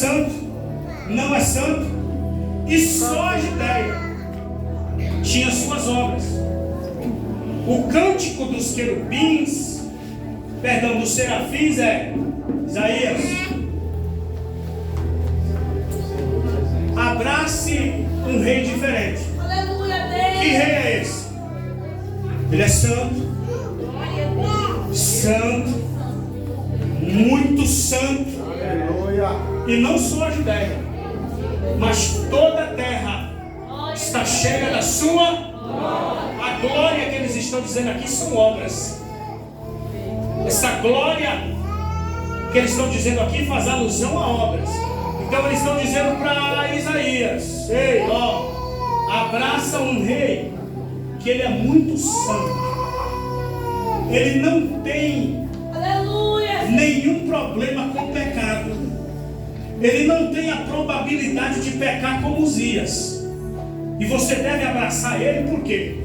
santo, não é santo, e só a Judéia tinha suas obras. O cântico dos querubins, perdão, dos serafins é Isaías: abrace um rei diferente. Aleluia, Deus. Que rei é esse? Ele é santo, santo, muito santo. Aleluia. E não só a Judéia, mas toda a terra está cheia da sua. A glória que eles estão dizendo aqui são obras. Essa glória que eles estão dizendo aqui faz alusão a obras. Então eles estão dizendo para Isaías: ei, ó, abraça um rei que ele é muito santo. Ele não tem nenhum problema com o pecado. Ele não tem a probabilidade de pecar como Uzias. E você deve abraçar ele, por quê?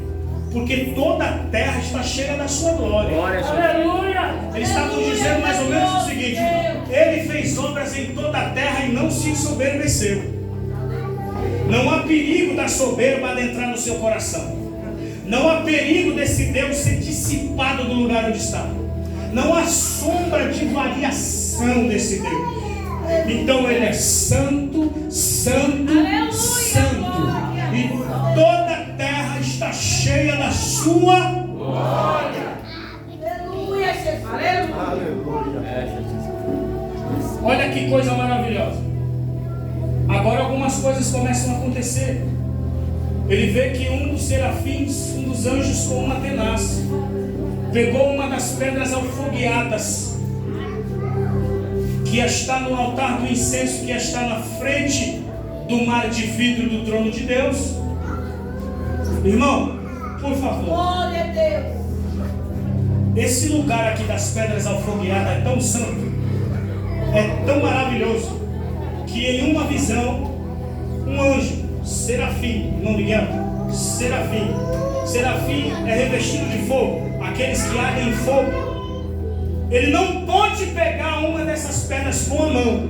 Porque toda a terra está cheia da sua glória. Aleluia. Eles estavam dizendo mais ou menos o seguinte: ele fez obras em toda a terra e não se ensoberbeceu. Não há perigo da soberba adentrar no seu coração. Não há perigo desse Deus ser dissipado do lugar onde está. Não há sombra de variação desse Deus. Então ele é santo, santo, Aleluia, santo. E toda a terra está cheia da sua glória. Aleluia, Jesus. Aleluia. Olha que coisa maravilhosa. Agora algumas coisas começam a acontecer. Ele vê que um dos serafins, um dos anjos com uma tenaz, pegou uma das pedras alfogueadas que está no altar do incenso, que está na frente do mar de vidro do trono de Deus. Irmão, por favor, Glória a Deus. esse lugar aqui das pedras alfogueadas é tão santo, é tão maravilhoso, que em uma visão, um anjo, serafim, não me engano, serafim é revestido de fogo, aqueles que ardem em fogo. Ele não pode pegar uma dessas pedras com a mão.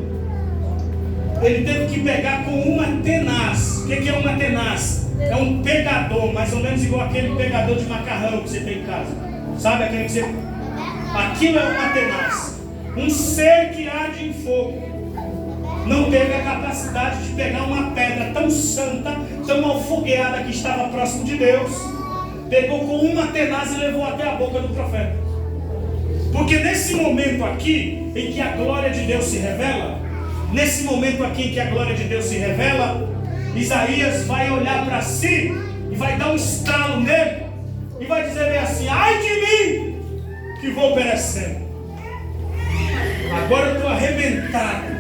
Ele teve que pegar com uma tenaz. O que é uma tenaz? É um pegador, mais ou menos igual aquele pegador de macarrão que você tem em casa. Sabe aquele que você... Aquilo é uma tenaz. Um ser que arde em fogo não teve a capacidade de pegar uma pedra tão santa, tão alfogueada, que estava próximo de Deus. Pegou com uma tenaz e levou até a boca do profeta. Porque nesse momento aqui, em que a glória de Deus se revela, nesse momento aqui em que a glória de Deus se revela, Isaías vai olhar para si e vai dar um estralo nele e vai dizer bem assim: ai de mim, que vou perecendo. Agora eu estou arrebentado.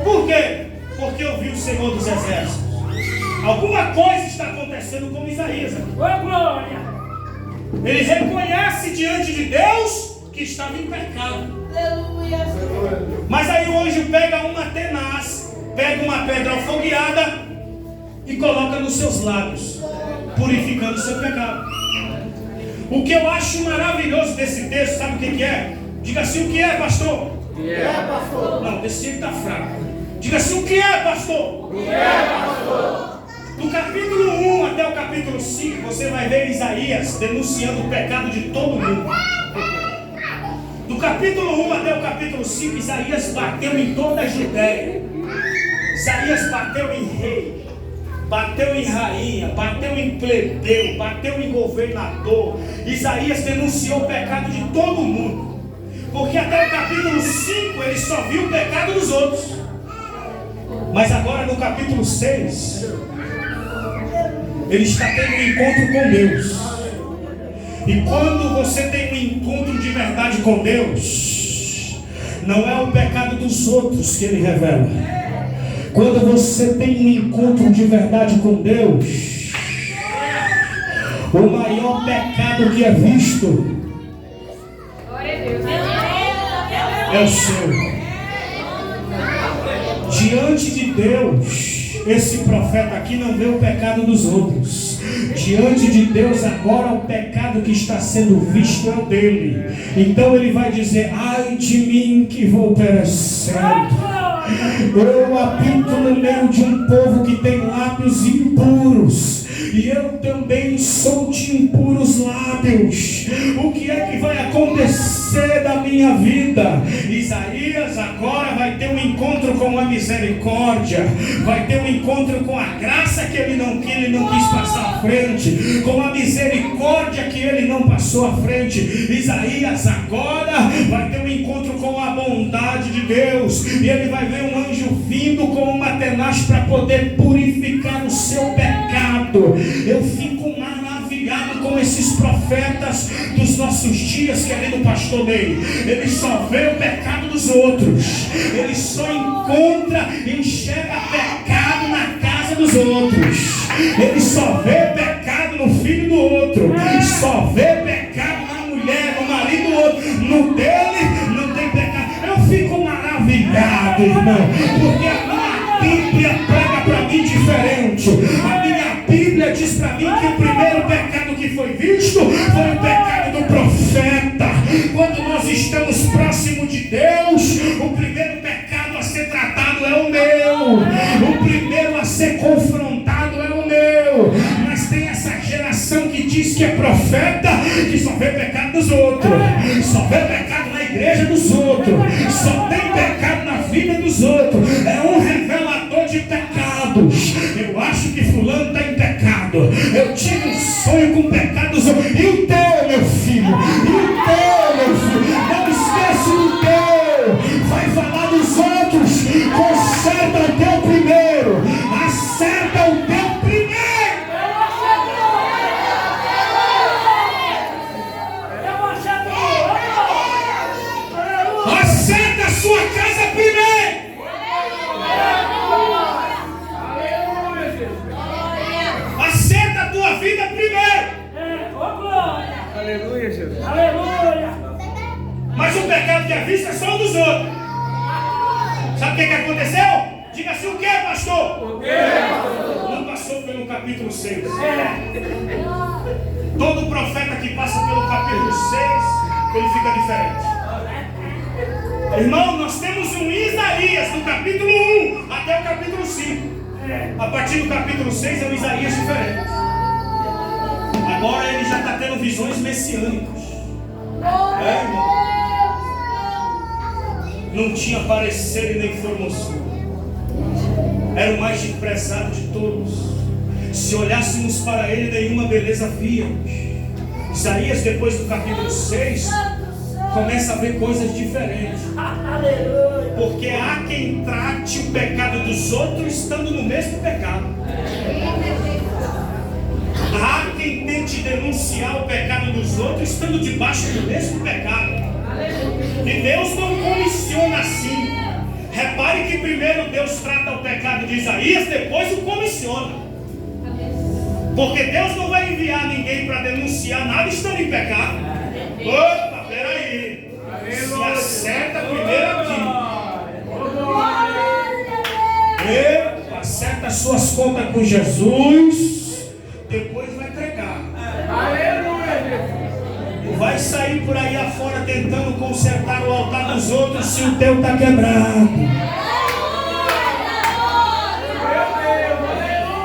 Por quê? Porque eu vi o Senhor dos Exércitos. Alguma coisa está acontecendo com Isaías aqui. Ô, glória. Ele reconhece diante de Deus que estava em pecado. Aleluia. Mas aí o anjo pega uma tenaz, pega uma pedra alfogueada e coloca nos seus lábios, purificando o seu pecado. O que eu acho maravilhoso desse texto, sabe o que é? Diga assim: o que é, pastor? O que é, pastor? Não, desse jeito está fraco. Diga assim: o que é, pastor? O que é, pastor? Do capítulo 1 até o capítulo 5, você vai ver Isaías denunciando o pecado de todo mundo. Do capítulo 1 até o capítulo 5, Isaías bateu em toda a Judéia. Isaías bateu em rei, bateu em rainha, bateu em plebeu, bateu em governador. Isaías denunciou o pecado de todo mundo. Porque até o capítulo 5 ele só viu o pecado dos outros. Mas agora no capítulo 6, ele está tendo um encontro com Deus. E quando você tem um encontro de verdade com Deus, não é o pecado dos outros que Ele revela. Quando você tem um encontro de verdade com Deus, o maior pecado que é visto é o seu. Diante de Deus, esse profeta aqui não vê o pecado dos outros. Diante de Deus agora o pecado que está sendo visto é o dele. Então ele vai dizer: ai de mim que vou perecendo. Eu habito no meio de um povo que tem lábios impuros. E eu também sou de impuros lábios. O que é que vai acontecer da minha vida? Isaías agora vai ter um encontro com a misericórdia. Vai ter um encontro com a graça que ele não quis passar à frente. Com a misericórdia que ele não passou à frente. Isaías agora vai ter um encontro com a bondade de Deus. E ele vai ver um anjo vindo com uma tenaz para poder purificar o seu pecado. Eu fico maravilhado com esses profetas dos nossos dias, querido pastor Ney. Ele só vê o pecado dos outros. Ele só enxerga pecado na casa dos outros. Ele só vê pecado no filho do outro. Só vê pecado na mulher, no marido do outro. No dele não tem pecado. Eu fico maravilhado, irmão, porque a minha Bíblia prega para mim diferente. A minha Bíblia diz para mim que o primeiro pecado que foi visto foi o pecado do profeta. Quando nós estamos próximo de Deus, o primeiro pecado a ser tratado é o meu. O primeiro a ser confrontado é o meu. Mas tem essa geração que diz que é profeta, que só vê pecado dos outros, só vê pecado na igreja dos outros, só tem pecado na vida dos outros. É um revelador de pecados. Eu acho que fulano está em pecado. Eu tive um sonho com pecados. E o teu, meu filho? E o teu, meu filho? Não esquece do teu. Vai falar dos outros. Conserta o teu primeiro. Acerta o teu primeiro. Acerta a sua casa primeiro. Acerta a tua vida primeiro. Aleluia, Jesus. Aleluia. Mas o pecado que é visto é só um dos outros. Sabe o que aconteceu? Diga assim, o que, pastor? O que, pastor? Não passou pelo capítulo 6. Todo profeta que passa pelo capítulo 6, ele fica diferente. Irmão, nós temos um Isaías do capítulo 1 até o capítulo 5. A partir do capítulo 6 é um Isaías diferente. Agora ele já está tendo visões messiânicas. Irmão? Não tinha parecer e nem formosura. Era o mais desprezado de todos. Se olhássemos para ele, nenhuma beleza víamos. Isaías, depois do capítulo 6, começa a ver coisas diferentes. Porque há quem trate o pecado dos outros estando no mesmo pecado. Há quem tente denunciar o pecado dos outros estando debaixo do mesmo pecado. E Deus não comissiona assim. Repare que primeiro Deus trata o pecado de Isaías, depois o comissiona. Porque Deus não vai enviar ninguém para denunciar nada estando em pecado. Opa, peraí. Se acerta primeiro aqui. Acerta as suas contas com Jesus, depois vai pregar. Vai sair por aí afora tentando consertar o altar dos outros se o teu está quebrado.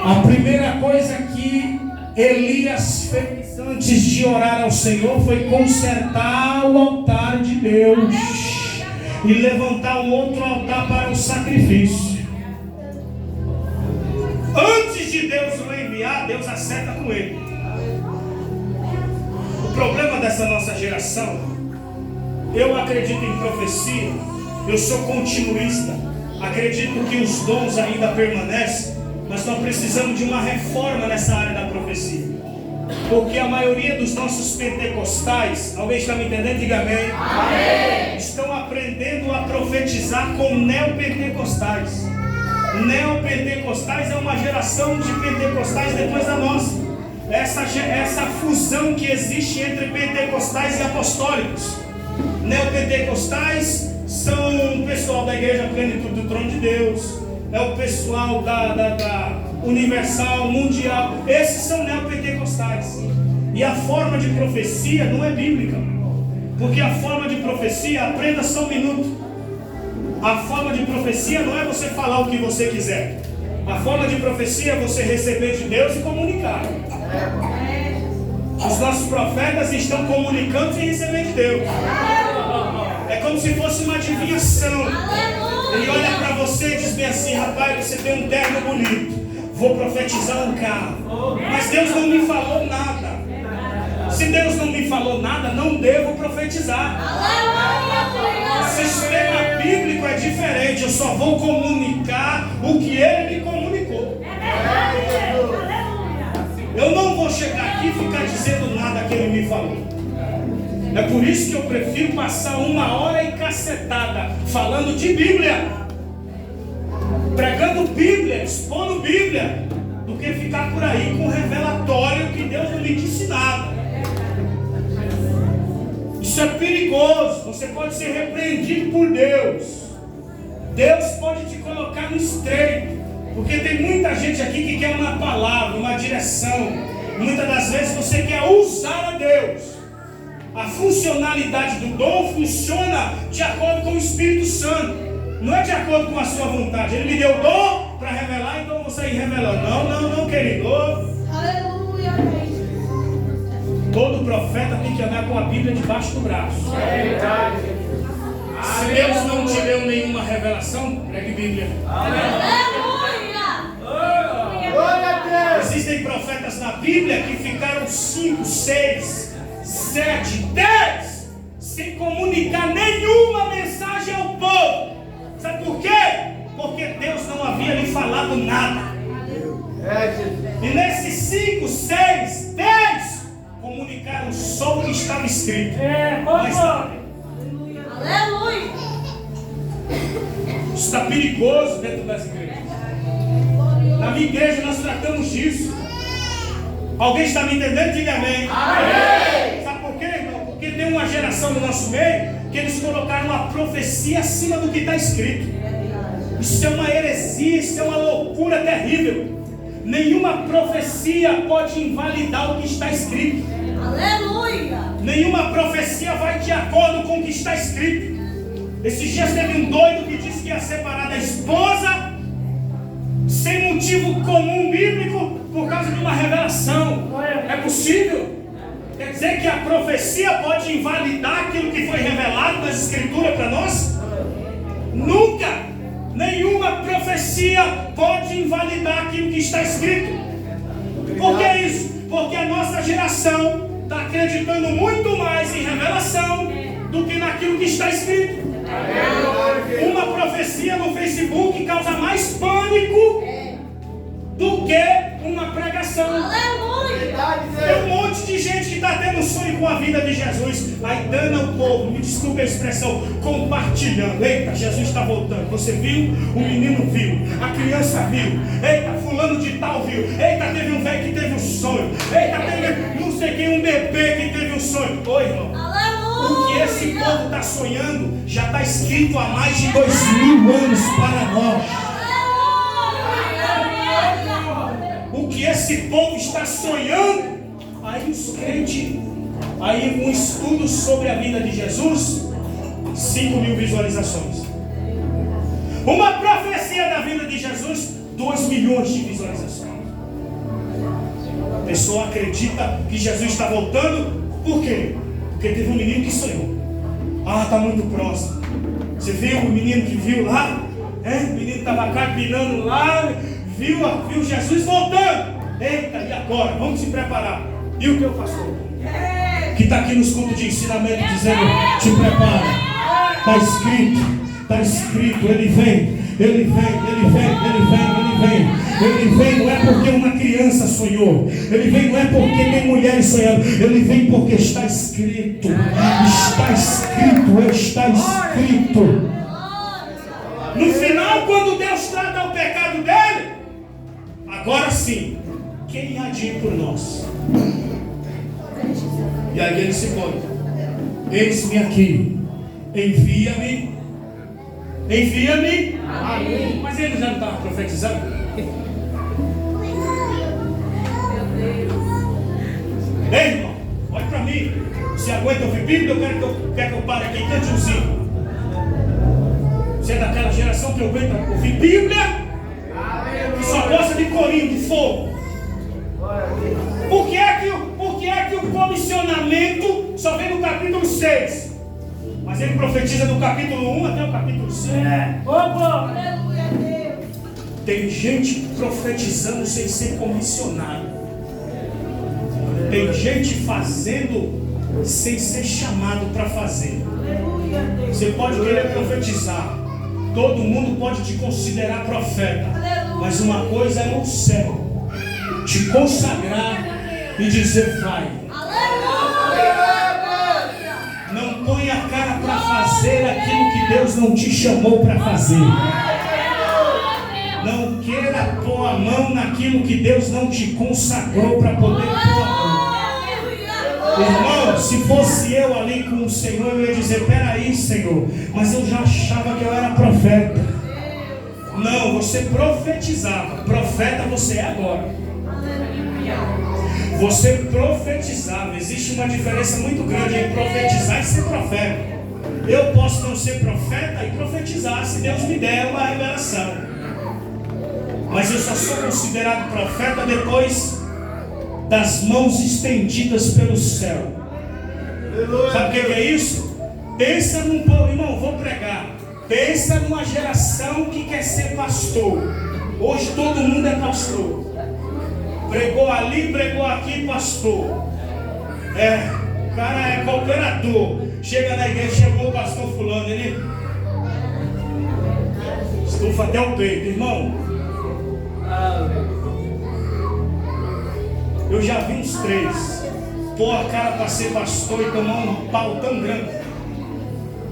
A primeira coisa que Elias fez antes de orar ao Senhor foi consertar o altar de Deus e levantar um outro altar para o sacrifício. Antes de Deus o enviar, Deus acerta com ele. O problema dessa nossa geração, eu acredito em profecia, eu sou continuista, acredito que os dons ainda permanecem, mas nós precisamos de uma reforma nessa área da profecia. Porque a maioria dos nossos pentecostais, alguém está me entendendo? Diga amém. Amém. Estão aprendendo a profetizar com neopentecostais. Neopentecostais é uma geração de pentecostais depois da nossa. Essa fusão que existe entre pentecostais e apostólicos. Neopentecostais são o pessoal da Igreja Plenitude do Trono de Deus, é o pessoal da Universal, Mundial. Esses são neopentecostais. E a forma de profecia não é bíblica. Porque a forma de profecia, aprenda só um minuto. A forma de profecia não é você falar o que você quiser. A forma de profecia é você receber de Deus e comunicar. Os nossos profetas estão comunicando sem receber de Deus. É como se fosse uma adivinhação. Ele olha para você e diz bem assim: rapaz, você tem um terno bonito, vou profetizar um carro. Mas Deus não me falou nada. Se Deus não me falou nada, não devo profetizar. O sistema bíblico é diferente. Eu só vou comunicar o que Ele me comunicou. Eu não vou chegar aqui e ficar dizendo nada que Ele me falou. É por isso que eu prefiro passar 1 hora e cacetada falando de Bíblia, pregando Bíblia, expondo Bíblia, do que ficar por aí com revelatório que Deus não me disse nada. Isso é perigoso. Você pode ser repreendido por Deus. Deus pode te colocar no estreito, porque tem muita gente aqui que quer uma palavra, uma direção. Muitas das vezes você quer usar a Deus. A funcionalidade do dom funciona de acordo com o Espírito Santo, não é de acordo com a sua vontade. Ele me deu o dom para revelar, então eu vou sair revelando. Não, querido. Aleluia. Todo profeta tem que andar com a Bíblia debaixo do braço. Se Deus não te deu nenhuma revelação, pregue Bíblia. Existem profetas na Bíblia que ficaram 5, 6, 7, 10 sem comunicar nenhuma mensagem ao povo. Sabe por quê? Porque Deus não havia lhe falado nada. E nesses 5, 6, 10 comunicaram só o que estava escrito. Mas Aleluia. isso está perigoso dentro das igrejas. Na minha igreja nós tratamos disso. Alguém está me entendendo? Diga amém. Amém. Sabe por quê, irmão? Porque tem uma geração no nosso meio que eles colocaram a profecia acima do que está escrito. Isso é uma heresia, isso é uma loucura terrível. Nenhuma profecia pode invalidar o que está escrito. Aleluia. Nenhuma profecia vai de acordo com o que está escrito. Esses dias teve um doido que disse que ia separar da esposa sem motivo comum bíblico por causa de uma revelação. É possível? Quer dizer que a profecia pode invalidar aquilo que foi revelado nas escrituras para nós? Nunca! Nenhuma profecia pode invalidar aquilo que está escrito. Por que isso? Porque a nossa geração está acreditando muito mais em revelação do que naquilo que está escrito. Uma profecia no Facebook causa mais pânico do que uma pregação. Tem um monte de gente que está tendo sonho com a vida de Jesus. Aí dana o povo, me desculpe a expressão, compartilhando. Eita, Jesus está voltando. Você viu? O menino viu. A criança viu. Eita, fulano de tal viu. Eita, teve um velho que teve um sonho. Eita, teve não sei quem, um bebê que teve um sonho. Oi, irmão. O que esse povo está sonhando já está escrito há mais de 2000 anos para nós. O que esse povo está sonhando, aí os crentes, aí um estudo sobre a vida de Jesus, 5.000 visualizações. Uma profecia da vida de Jesus, 2 milhões de visualizações. A pessoa acredita que Jesus está voltando, por quê? Porque teve um menino que sonhou. Ah, está muito próximo. Você viu o menino que viu lá? O menino estava carpinando lá, viu Jesus voltando. Eita, e agora? Vamos se preparar. E o que eu faço? Que está aqui nos cultos de ensinamento dizendo: te prepara. Está escrito, ele vem. Ele vem não é porque uma criança sonhou. Ele vem não é porque tem mulheres sonhando. Ele vem porque está escrito. Está escrito. No final, quando Deus trata o pecado dele, agora sim, quem há de ir por nós? E aí ele se põe: eis-me aqui, envia-me. Amém. Mas ele já não estava profetizando? Ei, irmão, olha para mim. Se aguenta ouvir Bíblia, eu quero que eu pare aqui e cante um zinho. Você é daquela geração que aguenta ouvir Bíblia, que só gosta de corinho, de fogo. Por que é que o comissionamento só vem no capítulo 6? Mas ele profetiza do capítulo 1 até o capítulo 6. Aleluia, Deus. Tem gente profetizando sem ser comissionado. Tem gente fazendo sem ser chamado para fazer. Aleluia, Deus. Você pode querer profetizar. Todo mundo pode te considerar profeta. Aleluia. Mas uma coisa é no céu te consagrar e dizer vai. Aleluia. Não põe a cara para fazer aquilo que Deus não te chamou para fazer. Não queira pôr a mão naquilo que Deus não te consagrou para poder pôr a mão. Irmão, se fosse eu ali com o Senhor, eu ia dizer, peraí, Senhor, mas eu já achava que eu era profeta. Não, você profetizava. Profeta você é agora. Você profetizava. Existe uma diferença muito grande em profetizar e ser profeta. Eu posso não ser profeta e profetizar se Deus me der uma revelação. Mas eu só sou considerado profeta depois das mãos estendidas pelo céu. Sabe o que é isso? Pensa num povo, irmão, vou pregar. Pensa numa geração que quer ser pastor. Hoje todo mundo é pastor. Pregou ali, pregou aqui, pastor. O cara é cooperador. Chega na igreja, chegou o pastor fulano, ele estufa até o peito, irmão. Eu já vi uns 3 pôr a cara para ser pastor e tomar um pau tão grande,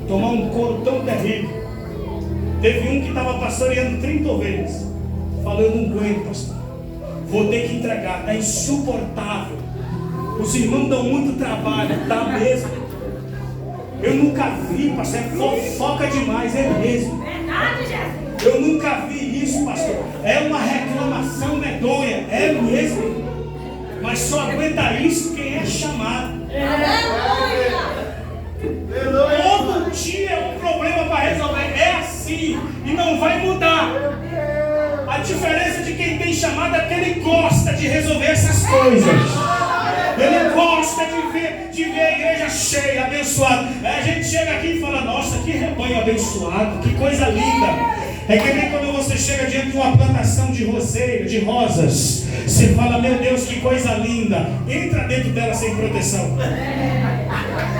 tomar um couro tão terrível. Teve um que estava pastoreando 30 ovelhas. Falou, eu não aguento, pastor, vou ter que entregar, está insuportável. Os irmãos dão muito trabalho, tá mesmo. Eu nunca vi, pastor, é fofoca demais, é mesmo. Verdade, Jesus. Eu nunca vi isso, pastor. É uma reclamação medonha, é mesmo. Mas só aguenta isso quem é chamado. Aleluia. Todo dia é um problema para resolver. É assim e não vai mudar. A diferença de quem tem chamado é que ele gosta de resolver essas coisas. Ele gosta de ver a igreja cheia, abençoada. A gente chega aqui e fala, nossa, que rebanho abençoado, que coisa linda. É que nem quando você chega diante de uma plantação de roseira, de rosas, você fala, meu Deus, que coisa linda. Entra dentro dela sem proteção.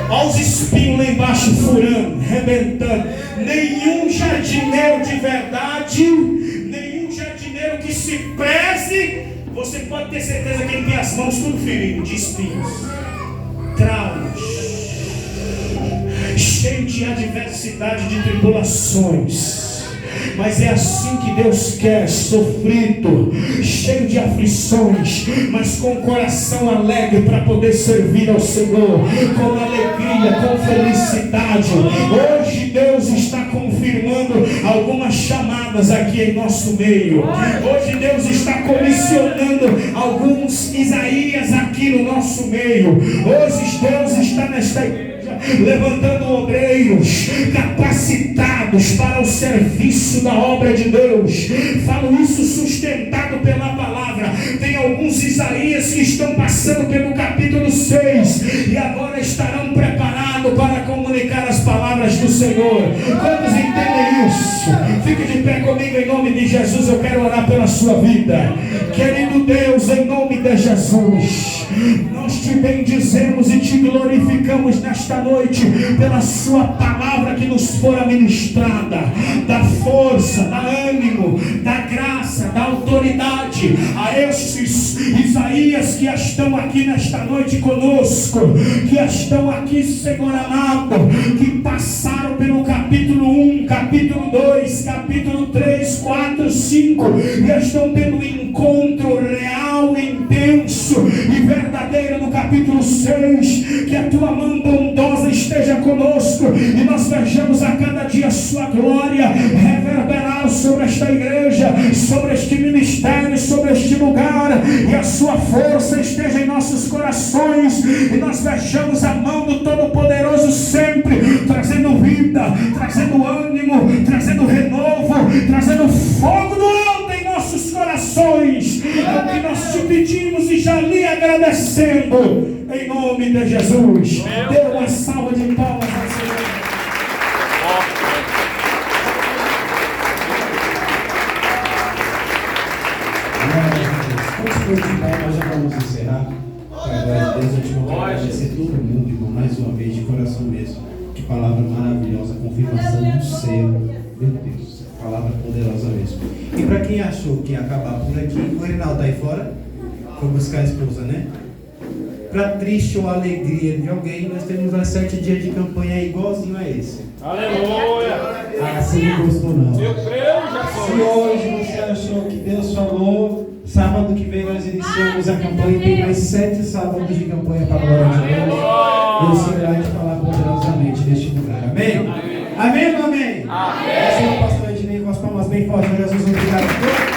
Olha os espinhos lá embaixo furando, rebentando. Nenhum jardineiro de verdade, nenhum jardineiro que se preze, você pode ter certeza que ele tem as mãos tudo ferido de espinhos, traumas, cheio de adversidade, de tribulações. Mas é assim que Deus quer, sofrido, cheio de aflições, mas com o coração alegre para poder servir ao Senhor, com alegria, com felicidade. Hoje Deus está confirmando algumas chamadas aqui em nosso meio. Hoje Deus está comissionando alguns Isaías aqui no nosso meio. Hoje Deus está nesta igreja levantando obreiros capacitados para o serviço da obra de Deus. Falo isso sustentado pela palavra. Tem alguns Isaías que estão passando pelo capítulo 6 e agora estarão preparados para comunicar as palavras do Senhor. Quantos entendem isso? Fique de pé comigo em nome de Jesus. Eu quero orar pela sua vida. Querido Deus, em nome de Jesus, nós te bendizemos e te glorificamos nesta noite pela sua palavra que nos fora ministrada. Dá força, dá ânimo, dá graça, dá autoridade a estes Isaías que estão aqui nesta noite conosco, que estão aqui, Senhor amado, que passaram pelo capítulo 1, capítulo 2, capítulo 3, 4, 5 e estão tendo um encontro real, intenso e verdadeiro no capítulo 6. Que a tua mão bondosa esteja conosco e nós vejamos a cada dia a sua glória reverberar sobre esta igreja, sobre este ministério, sobre este lugar, e a sua força esteja em nossos corações e nós vejamos a mão do Todo-Poderoso sempre trazendo vida, trazendo ânimo, trazendo trazendo fogo do alto em nossos corações. É o que nós te pedimos e já lhe agradecendo, em nome de Jesus. Dê uma salva de palmas ao Senhor. Deus, nós já vamos encerrar. Agora, Deus, eu te vou agradecer todo mundo, irmão, mais uma vez, de coração mesmo. Que palavra maravilhosa, confirmação do céu. Meu Deus, palavra poderosa mesmo. E para quem achou que ia acabar por aqui, o Reinaldo está aí fora? Foi buscar a esposa, né? Para triste ou alegria de alguém, nós temos mais 7 dias de campanha igualzinho a esse. Aleluia! Ah, você não gostou não. Eu creio, já Se hoje você achou que Deus falou, sábado que vem nós iniciamos a campanha e tem mais 7 sábados de campanha para a glória de Deus. Deus irá te falar poderosamente neste lugar. Amém? Amém ou amém? Amém. Senhor pastor Ednei, com as palmas bem fortes, Jesus, obrigado.